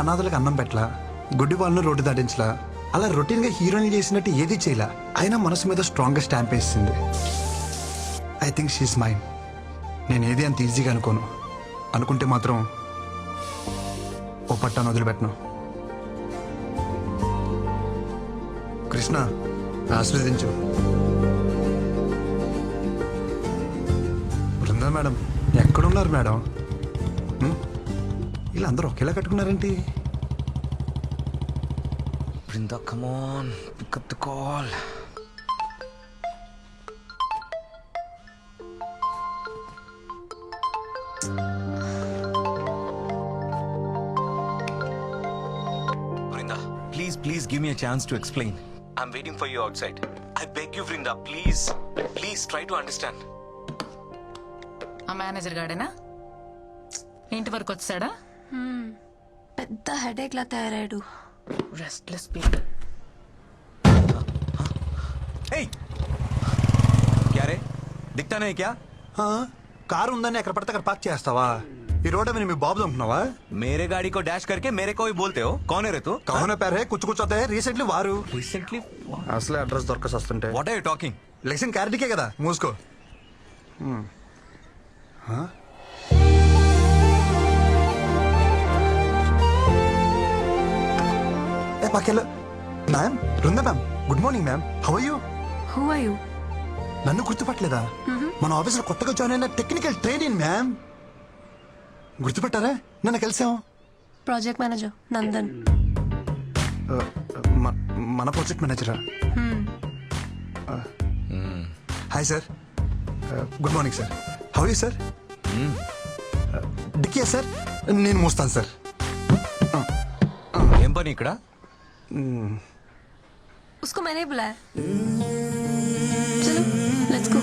అనాథలకు అన్నం పెట్టలా, గుడ్డి వాళ్ళను రోడ్డు దాటించలా, అలా రొటీన్గా హీరోయిన్ చేసినట్టు ఏది చేయలా. అయినా మనసు మీద స్ట్రాంగ్గా స్టాంప్ వేసింది. I think she's mine. నేను ఏది అంత ఈజీగా అనుకోను. అనుకుంటే మాత్రం ఓ పట్టాను వదిలిపెట్టను. కృష్ణ, ఆశీర్వదించు. బృందా మేడం ఎక్కడున్నారు మేడం? వీళ్ళందరూ ఒకేలా కట్టుకున్నారేంటి? Brinda, come on, pick up the call. Brinda, please give me a chance to explain. I'm waiting for you outside. I beg you, Brinda, please try to understand. ఆ మేనేజర్ గాడేనా ఇంటి వరకు వచ్చాడా? పెద్ద headache లా తయారాడు. Restless people. Hey, क्या रे? दिखता नहीं क्या? కారు ఉందని ఎక్కడ పడితే అక్కడ పార్క్ చేస్తావా? ఈ రోడ్ మీద మీ బాబు అనుకున్నావా? मेरे गाड़ी को डैश करके मेरे को ही बोलते हो. कौन है रे तू? కౌన పేరే కూర్చోతే రీసెంట్లీ వారు Recently? అసలే అడ్రస్ దొరకసి వస్తుంటే What are you talking? లెక్షన్ క్యారెట్కే కదా, మూసుకో. ఏ పక్కెళ్ళు. Ma'am, Brinda ma'am, good morning ma'am. How are you? Who are you? నన్ను గుర్తుపట్టలేదా? మన ఆఫీస్లో కొత్తగా జాయిన్ అయిన టెక్నికల్ ట్రైనింగ్ మ్యామ్. గుర్తుపట్టారా? నన్ను కలిసాం. Project manager Nandan. మన ప్రాజెక్ట్ మేనేజరా? Hi sir, good morning sir. How you sir? డిక్కియా సార్, నేను మోస్తాను సార్. ఏం పని ఇక్కడ? उसको मैंने बुलाया. चलो लेट्स गो.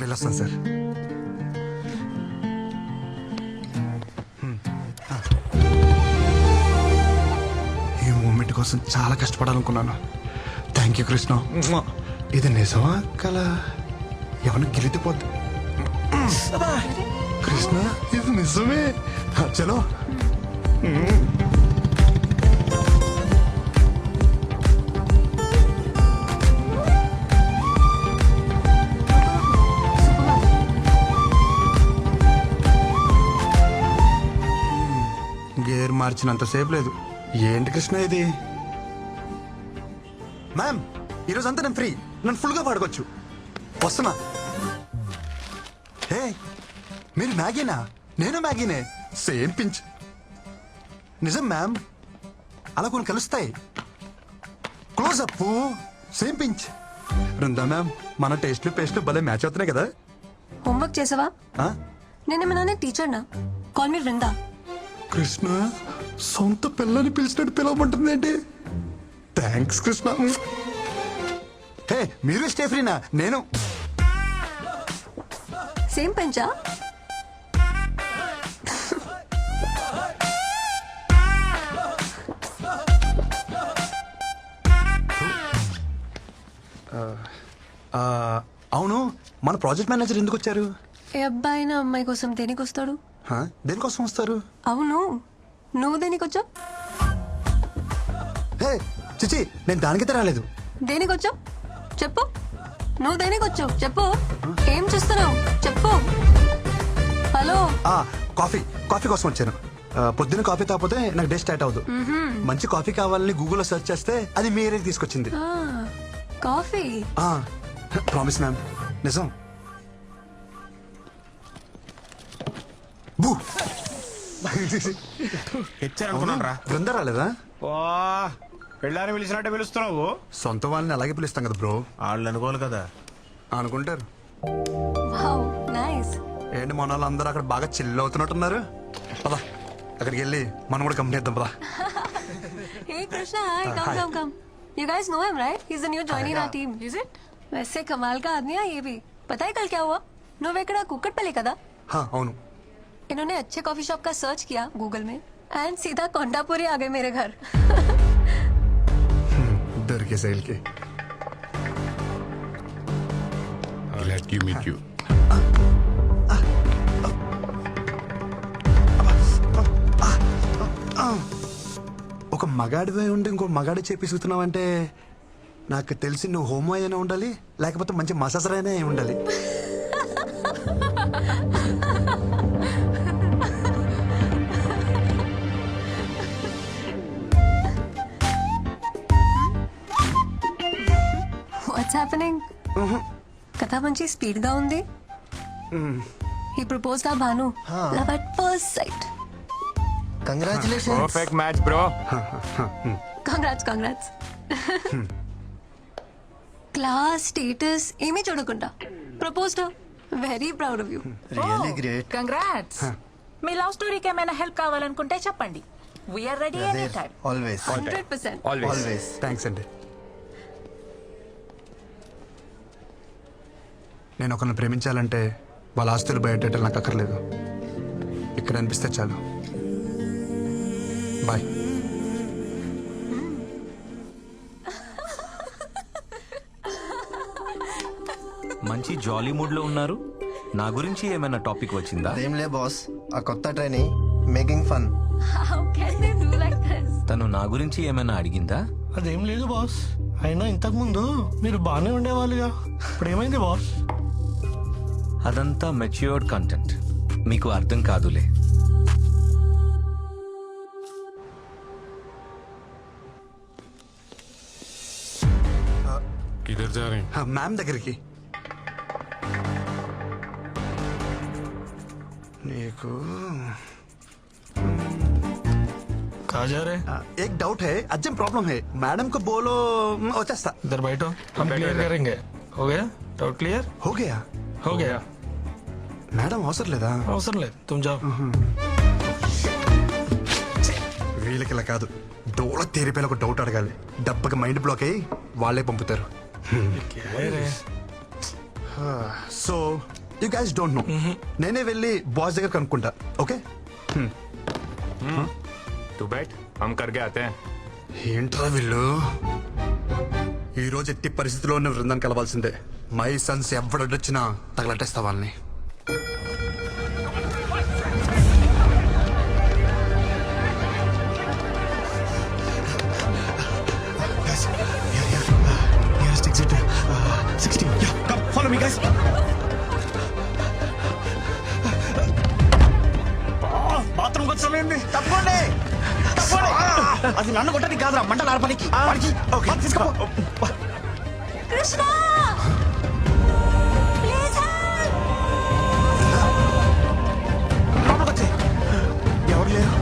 వెళ్ళొస్తాను సార్. ఈ మూమెంట్ కోసం చాలా కష్టపడాలనుకున్నాను. Thank you Krishna. ఇది నిజమా కల? ఎవరిని గెలితిపోద్ది. కృష్ణ, ఇది నిజమే. చలో. గేర్ మార్చినంతసేపు లేదు. ఏంటి కృష్ణ ఇది? మ్యామ్, ఈరోజు అంతా నేను ఫ్రీ. నన్ను ఫుల్గా పాడుకోవచ్చు. వస్తున్నా. హే, మీరు మ్యాగీనా? నేను మ్యాగీనే. Same pinch. నిజం మ్యామ్, అలా కొన్ని కలుస్తాయి. Close up, same pinch. Brinda ma'am, మన టేస్ట్లు పేస్ట్లు భలే మ్యాచ్ అవుతున్నాయి కదా. హోంవర్క్ చేసావా? ఆ? నేనేమన్నా టీచర్ నా? Call me Vrinda. కృష్ణ, సొంత పిల్లని పిలిచినట్టు పిలవమంటుంది ఏంటి? థ్యాంక్స్ కృష్ణ. హే, మీరు స్టే ఫ్రీనా? నేను సేమ్ పెంచా? అవును, మన ప్రాజెక్ట్ మేనేజర్ ఎందుకు వచ్చారు? ఏ అబ్బాయి నా అమ్మాయి కోసం దేనికి వస్తాడు? దేనికోసం వస్తారు? అవును, నువ్వు దేనికి వచ్చావు? హే చిచి, నేను దానికైతే రాలేదు. దేనికి వచ్చావు చెప్పు. నువ్వు దేనికి వచ్చావు చెప్పు. ఏం చేస్తున్నావు చెప్పు. హలో. కాఫీ కోసం వచ్చాను. పొద్దున్న కాఫీ తాగిపోతే నాకు డే స్టార్ట్ అవ్వదు. మంచి కాఫీ కావాలని గూగుల్లో సెర్చ్ చేస్తే అది మీ ఏరియాకి తీసుకొచ్చింది. కాఫీ? ప్రామిస్ మ్యామ్, నిజం. బూ బృందా రాలేదా? పెళ్ళాన్ని పిలిచినట్టే పిలుస్తున్నావు. సొంత వాళ్ళని అలాగే పిలుస్తాం కదా బ్రో. వాళ్ళు అనుకోవాలి కదా. అనుకుంటారు. Wow, nice. ఏంటి మన వాళ్ళు అందరూ అక్కడ బాగా చిల్ అవుతున్నట్టున్నారు. పదా, అక్కడికి వెళ్ళి మనం కూడా కంపెనీ ఇద్దాం. పదా. Hey Krishna, hi. Come. You guys know him, right? He's the new joining our team. Is it? वैसे कमाल का आदमी है ये भी. पता है कल क्या हुआ? నువ్వెక్కడ కుక్కట్పల్లి కదా? అవును. इन्होंने अच्छे कॉफी शॉप का सर्च किया गूगल में एंड सीधा कोंडापुरी आ गए मेरे घर. दरके सैल के. Glad to meet you. ఒక మగాడివే ఉండి ఇంకో మగాడి చేపిస్తున్నావు అంటే నాకు తెలిసి నువ్వు హోమో అయినా ఉండాలి, లేకపోతే మంచి మసాజర్ అయినా అయి ఉండాలి. What's happening? కథ మంచి స్పీడ్ గా ఉంది. ఈ ప్రపోజ్ దా Bhanu love at first sight. Congratulation. Perfect match bro. Congrats. Class status ఏమీ చూడకుండా proposed. Very proud of you. Really great. Congrats. మీ లవ్ స్టోరీకి ఏమైనా హెల్ప్ కావాలనుకుంటే చెప్పండి. We're ready any time. Always 100%. Always. Thanks అండి. నేను ఒకరిని ప్రేమించాలంటే వాళ్ళ ఆస్తులు బయటెట్టాలి నాకు అక్కర్లేదు. ఇక్కడ అనిపిస్తే చాలు. బాయ్. మంచి జాలీ మూడ్ లో ఉన్నారు. నా గురించి ఏమైనా టాపిక్ వచ్చిందా? అదేంలే బాస్, ఆ కొత్త training making fun. How can they do like this? తను నా గురించి ఏమైనా అడిగిందా? అదేం లేదు బాస్. అయినా ఇంతకు ముందు మీరు బాగానే ఉండేవాళ్ళుగా, ఇప్పుడు ఏమైంది బాస్? అదంతా మెచ్యూర్డ్ కంటెంట్, మీకు అర్థం కాదులే. किधर जा रहे हैं? మ్యామ్ దగ్గరికి. నీకు कहाँ जा रहे? एक डाउट है, अर्जेंट प्रॉब्लम है. मैडम को बोलो వచ్చేస్తా. इधर बैठो, हम क्लियर करेंगे. हो गया? Doubt clear? हो गया. हो गया. మేడం అవసరం లేదా? అవసరం లేదు, तुम जाओ. వీళ్ళకి ఇలా కాదు, డోల తేరిపోయిన ఒక డౌట్ అడగాలి. దెబ్బకి మైండ్ బ్లాక్ అయ్యి వాళ్ళే పంపుతారు. क्या है रे? So you guys don't know. నేనే వెళ్ళి బాస్ దగ్గర కనుక్కుంటా. ఓకే? तू बैठ, हम करके आते हैं. ఏంట్రా వీళ్ళు? ఈ రోజు ఎట్టి పరిస్థితిలో ఉన్న బృందాన్ని కలవాల్సిందే. మై సన్స్ ఎవడొచ్చినా తగలటేస్తా వాళ్ళని. బాత్రూమ్ వచ్చి తప్పండి. అది నన్ను కొట్టడానికి కాదురా, మంటలు ఆర్పడానికి. తీసుకో. Krishna please help. లోపలికి వచ్చేయ్. ఎవరు లేరు.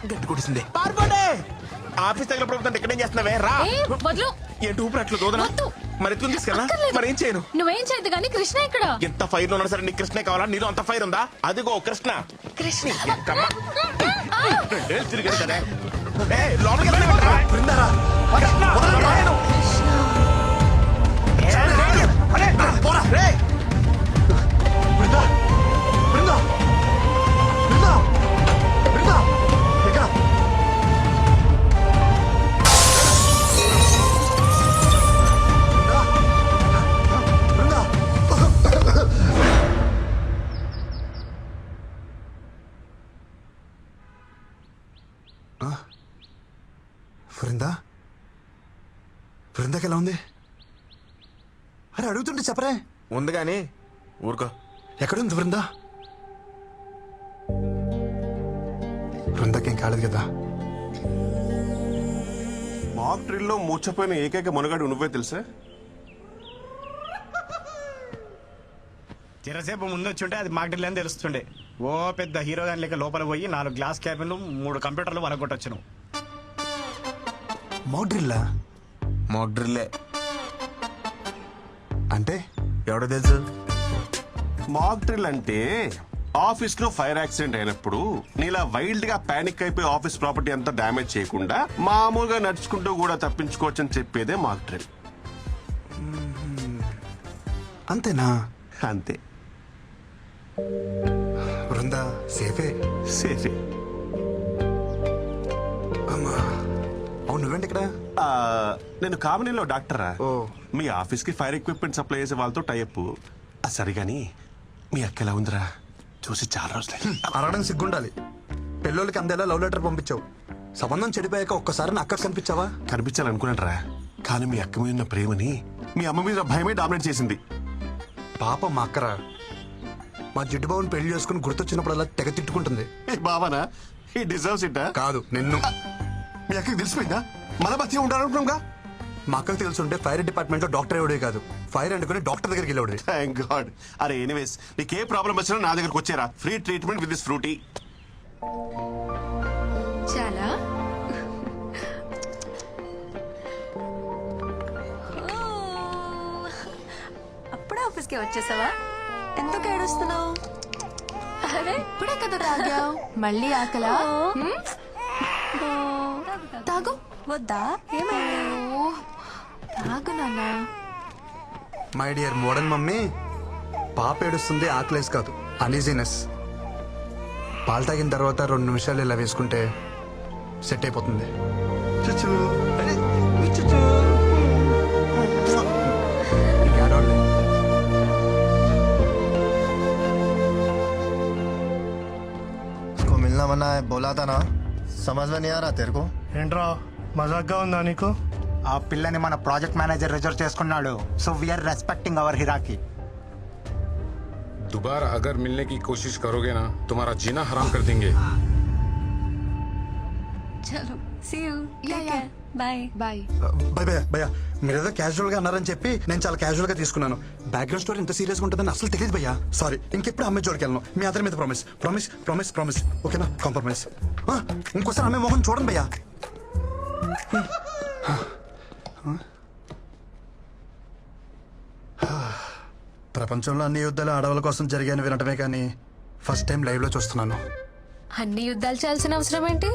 గట్టి కొట్టేసింది. పారిపోండి. ఆఫీస్ దగ్గర ప్రభుత్వం ఇక్కడ ఏం చేస్తున్నావే? రా. వద్దు. ఏంటి ఊపిరి దూదన? వద్దు. మరి ఎత్తుకుని తీసుకెళ్ళా? మరి ఏం చేయను? నువ్వేం చేయదు కానీ కృష్ణ ఇక్కడ. ఎంత ఫైర్ ఉన్నా సరే నీకు కృష్ణ కావాలా? నీలో అంత ఫైర్ ఉందా? అదిగో కృష్ణ. కృష్ణ రెండేళ్ళు తిరిగాడు కదా. ఏయ్, లోపలికి వెళ్ళనివ్వండిరా. కృష్ణ, వదలండి. పోరా. రేయ్. బృందా, బృందా, బృందా, బృందా, ఇక్కడ. బృందా, బృందా, బృందాకి ఎలా ఉంది? అరే అడుగుతుంటే చెప్పరే. ఉంది కానీ ఊరుకో. ఎక్కడుంది బృందా? బృందాకేం కాలేదు కదా? మాక్ డ్రిల్లో మూర్చపోయిన ఏకైక మునగాడు నువ్వే తెలుసా? చిరసేపు ముందు వచ్చి ఉంటే అది మాకు అని తెలుస్తుండే. ఓ పెద్ద హీరో గాని లేక లోపల పోయి 4 గ్లాస్ క్యాబిన్లు 3 కంప్యూటర్లు వనగొట్టొచ్చును. మోడ్రిల్లా మాక్ డ్రిల్లే. అంటే ఎవడో తెలుసు? మాక్ డ్రిల్ అంటే ఆఫీస్ లో ఫైర్ యాక్సిడెంట్ అయినప్పుడు నీలా వైల్డ్ గా పానిక్ అయిపోయి ఆఫీస్ ప్రాపర్టీ అంతా డ్యామేజ్ చేయకుండా మామూలుగా నడుచుకుంటూ కూడా తప్పించుకోవచ్చు అని చెప్పేదే మాక్ డ్రిల్. అంతేనా? అంతే. బృందా సేఫే. సేఫే. అమ్మా, అవును నువ్వేంటి ఇక్కడ? నేను కామినీలో డాక్టరా. ఓ. మీ ఆఫీస్ కి ఫైర్ ఎక్విప్మెంట్ సప్లై చేసే వాళ్ళతో టైప్. సరిగాని మీ అక్క ఎలా ఉందిరా? చూసి చాలా రోజులే. అరగడం సిగ్గుండాలి. పెళ్ళోళ్ళకి అందేలా లవ్ లెటర్ పంపించావు. సంబంధం చెడిపోయాక ఒక్కసారి నా అక్కకు కనిపించావా? కనిపించాలనుకున్నారా, కానీ మీ అక్క మీద ఉన్న ప్రేమని మీ అమ్మ మీద భయమే డామినేట్ చేసింది. పాప మా అక్కరా. మా జిడ్డు బాబుని పెళ్లి చేసుకుని గుర్తొచ్చినప్పుడల్లా తెగ తిట్టుకుంటుంది. ఏ బావనా, ఈ డిజర్వ్స్ ఇట్టా? కాదు నిన్ను. మీ అక్కకి తెలిసిపోయిందా? మన మధ్య ఉండాలనుకున్నాంగా. మా అక్కకు తెలుసుంటే ఫైర్ డిపార్ట్మెంట్ లో డాక్టర్ ఎవడే కాదు, ఫైర్ అనుకుని డాక్టర్ దగ్గరికి వెళ్ళేవాడే. Thank God. అరే ఎనీవేస్, నీకే ప్రాబ్లం వచ్చినా నా దగ్గరకు వచ్చేరా. Free treatment with this Frooti. చాలా అప్పుడే ఆఫీస్కి వచ్చేసావా? ఎందుకు ఏడుస్తున్నావు? అరే ఇప్పుడే కదా తాగావు, మళ్ళీ ఆకలా? తాగు. వద్దా? ఏమైంది? తాగు నాన్న. మై డియర్ మోడర్న్ మమ్మీ, పాప ఏడుస్తుంది ఆకలేసి కాదు, అనీజీనెస్. పాలు తాగిన తర్వాత 2 నిమిషాలు ఇలా వేసుకుంటే సెట్ అయిపోతుంది. చుచ్చు. అరే, చుచ్చు. ఇంకేడోళ్ళే. इसको मिलना मना है बोला था ना, समझ में नहीं आ रहा तेरे को? ఏంట్రా మజాక్గా ఉందా నీకు? ఆ పిల్లని మన ప్రాజెక్ట్ మేనేజర్ రిజర్వ్ చేసుకున్నాడు. So we are respecting our hierarchy. दोबारा अगर मिलने की कोशिश करोगे ना, तुम्हारा जीना हराम कर देंगे. చలో సీ యూ. Bye bye. భయ భయ భయ, మీరేదో క్యాజువల్ గా అన్నారని చెప్పి నేను చాలా క్యాజువల్ గా తీసుకున్నాను. బ్యాక్గ్రౌండ్ స్టోరీ ఇంత సీరియస్ గా ఉంటుందని అసలు తెలియదు భయ్యా. సారీ, ఇంకెప్పుడు అమ్మాయి జోడికి వెళ్ళను. మీ అందరి మీద ప్రామిస్ ప్రామిస్ ప్రామిస్ ప్రామిస్. ఓకేనా? కాంప్రమైజ్. ఇంకోసారి అమ్మాయి మొహం చూడండి భయ్యా. ప్రపంచంలో అన్ని యుద్ధాలు ఆడవాళ్ళ కోసం జరిగాయని వినటమే కానీ ఫస్ట్ టైం లైవ్ లో చూస్తున్నాను. అన్ని యుద్ధాలు చేయాల్సిన అవసరం ఏంటి?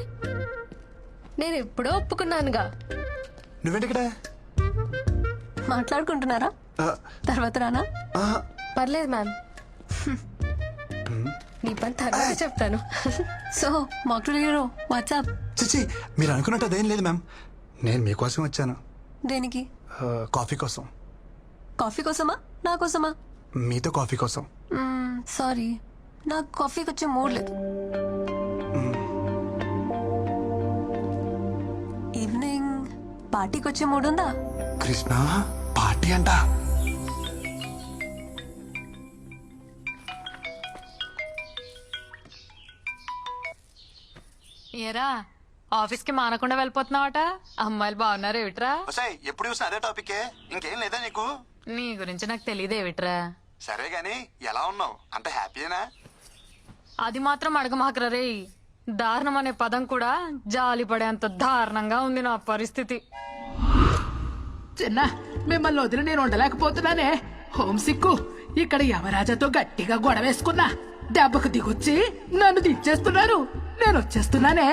నేను ఎప్పుడో ఒప్పుకున్నానుగా. నువ్వేంటి ఇక్కడ? మాట్లాడుకుంటున్నారా? తర్వాత రానా? పర్లేదు మ్యామ్, నీ పని తర్వాత చెప్తాను. సో మాక్టూల్ హీరో వాట్సాప్. చిచి, మీరు అనుకున్నట్టు అదేం లేదు మ్యామ్. నేను మీకోసం వచ్చాను. దేనికి? కాఫీ కోసం. కాఫీ కోసమా? నా కోసమా? మీతో కాఫీ కోసం. సారీ, నాకు కాఫీకి వచ్చే మూడ్ లేదు. ఈవినింగ్ పార్టీకి వచ్చే మూడ్ ఉందా? కృష్ణ, పార్టీ అంట. ఏరా ఆఫీస్ కి మానకుండా వెళ్ళిపోతున్నావట? అమ్మాయిలు బాగున్నారు ఏమిట్రా? ఎప్పుడు చూసినా అదే టాపిక్, ఇంకేం లేదా నీకు? నీ గురించి నాకు తెలియదు ఏమిట్రా? సరే గాని ఎలా ఉన్నావు? అంత హ్యాపీనా? అది మాత్రం అడగమాకరా రే. దారుణం అనే పదం కూడా జాలి పడేంత దారుణంగా ఉంది నా పరిస్థితి. చిన్న మిమ్మల్ని వదిలి నేను ఉండలేకపోతున్నానే. హోమ్ సిక్కు. ఇక్కడ యమరాజాతో గట్టిగా గొడవేసుకున్నా. దెబ్బకు దిగొచ్చి నన్ను దించేస్తున్నారు. నేను వచ్చేస్తున్నానే.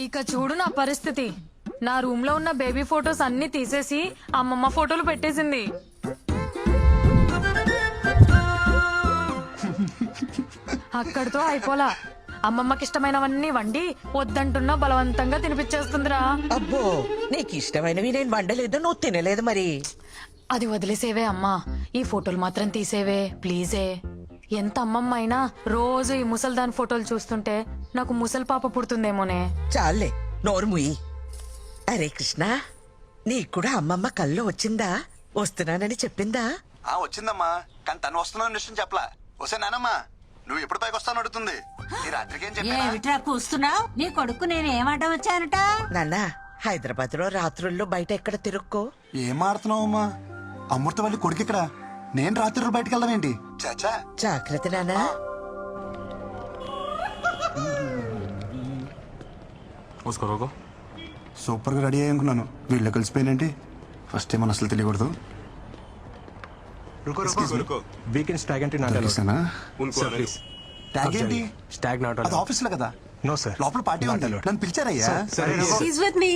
ఇక చూడు నా పరిస్థితి. నా రూమ్ లో ఉన్న బేబీ ఫొటోస్ అన్ని తీసేసి అమ్మమ్మ ఫోటోలు పెట్టేసింది. అక్కడితో అయిపోలా. అమ్మమ్మకి ఇష్టమైనవన్నీ వండి వద్దంటున్నా బలవంతంగా తినిపించేస్తుందిరా. అబ్బో, నీకు ఇష్టమైనవి నేను వండలేదు, నువ్వు తినలేదు మరి. అది వదిలేసేవే అమ్మా, ఈ ఫోటోలు మాత్రం తీసేవే ప్లీజే. ఎంత అమ్మమ్మ అయినా రోజు ఈ ముసల్దాన్ ఫోటోలు చూస్తుంటే నాకు ముసలి పాప పుడుతుందేమోనే. చాలే, నోరు ముయ్యి. అరే కృష్ణ, నీకు కూడా అమ్మమ్మ కల్లో వచ్చిందా? వస్తున్నానని చెప్పిందా? వచ్చిందమ్మా, కానీ తను వస్తున్నా విషయం చెప్పలా. వస్తే నానమ్మా, నువ్వు ఎప్పుడు పైకి వస్తాను అడుగుతుంది. ఈ రాత్రికి ఏం చెప్పా? కూస్తున్నావు? నీ కొడుకు నేను ఏమంటా వచ్చానట? నాన్న, హైదరాబాద్ లో రాత్రుల్లో బయట ఎక్కడ తిరుక్కో? ఏం ఆడుతున్నావమ్మా? అమృతవల్లి కొడుకు ఇక్కడ, నేను రాత్రి బయటకు వెళ్దాం ఏంటి? చాచా జాగ్రత్త నాన్న. సూపర్ గా రెడీ అయ్యానుకున్నాను, వీళ్ళు కలిసిపోయినంటే ఫస్ట్ టైం అసలు తెలియకూడదు. వీకెండ్స్ ట్యాగ్ అంటే నాట్ ట్యాగ్ ఏంటి? ట్యాగ్ నాట్ అది ఆఫీస్ లో కదా. నో సార్, లోపల పార్టీ ఉంది, నన్ను పిలిచారయ్యా. He's with me.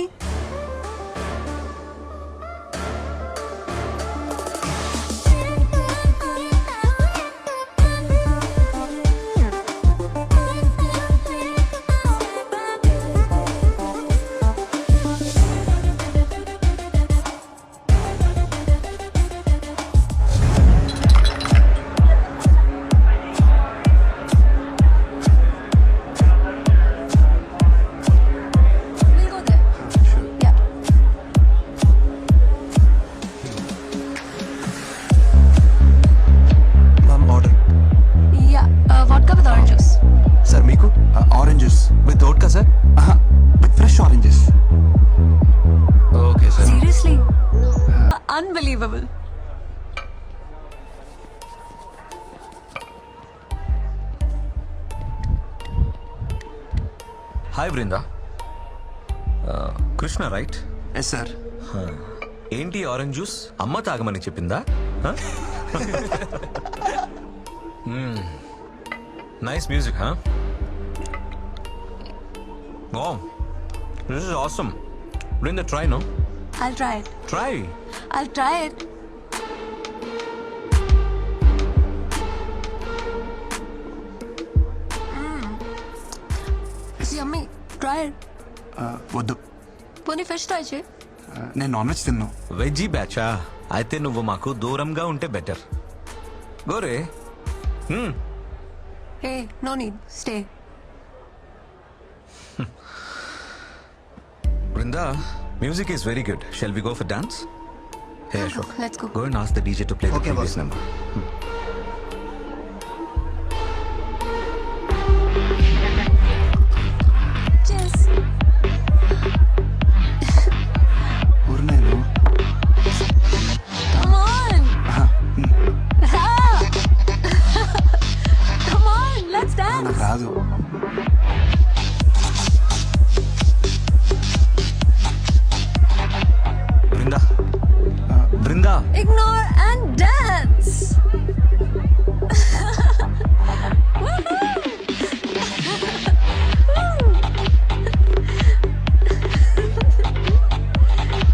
Sir with fresh oranges. Okay sir. Seriously? Unbelievable. Hi Brinda. Krishna right? Yes sir. ఏంటి ఆరెంజ్ జ్యూస్ అమ్మ తాగమని చెప్పిందా? Nice music. Wow, this is awesome. Brinda, try no? I'll try it. Try. I'll try it. Yummy. Try it. వద్దు, పోనీ fish try చేయి. నేను non veg తిన్నాను. Veggie బ్యాచా? అయితే నువ్వు మాకు దూరంగా ఉంటే better. Gore. Hey, no need. Stay. Brinda, music is very good. Shall we go for dance? Hey Ashok, Let's go. go and ask the DJ to play the Okay, previous boss. number.